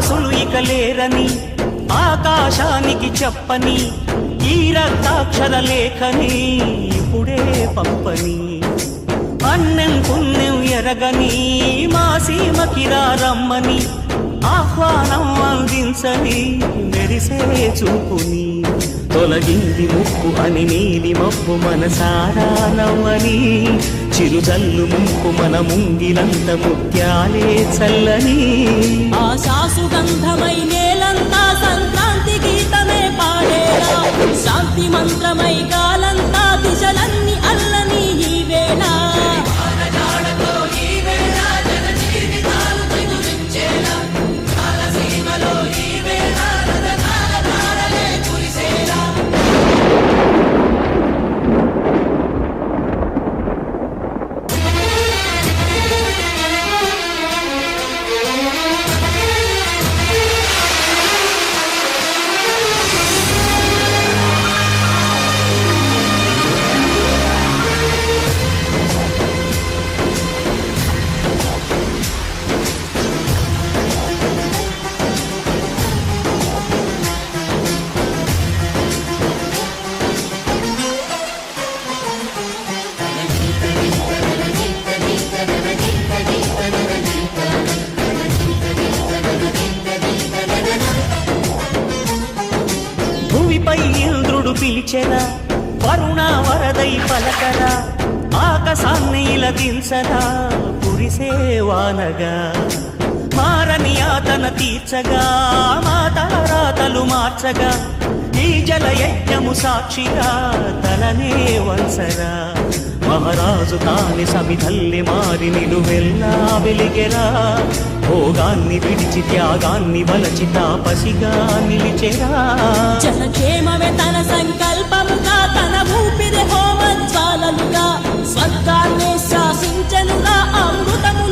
రాకాసులు ఇక లేరని ఆకాశానికి చెప్పని ఈ రక్తాక్షర లేఖని ఇప్పుడే పంపని అన్నం పుణ్యం ఎరగని మా సీమకి రమ్మని ఆహ్వానం అందించని మెరిసే చూపుని తొలగింది ముప్పు అని నీలి మబ్బు మనసారా నవ్వని చిరుజల్లు ముంపు మన ముంగిలంత ముత్యాలే చల్లని ఆశాసు గంధమై నేలంతా సంక్రాంతి గీతమే పాడేలా శాంతి మంత్రమై గాలంతా దిశలన్నీ అల్లని ఈ వేళ భూమిపై ఇంద్రుడు పిలిచెరా వరుణ వరదై పలకరా ఆకాశాన్ని ఇలా దించరా కురిసే వానగా మారని ఆతన తీర్చగా మా తారాతలు మార్చగా ఈ జల యజ్ఞము సాక్షిగా తలనే వంచరా మహారాజు తాని సమిధల్లి మారి నిలువెల్లా వెలిగెరా భోగాన్ని విడిచి త్యాగాన్ని వలచి తాపసిగా నిలిచెరా జనక్షేమమే తన సంకల్పముగా తన ఊపిరి హోమజ్వాలలుగా స్వర్గాన్ని శాసించనుగా అమృతము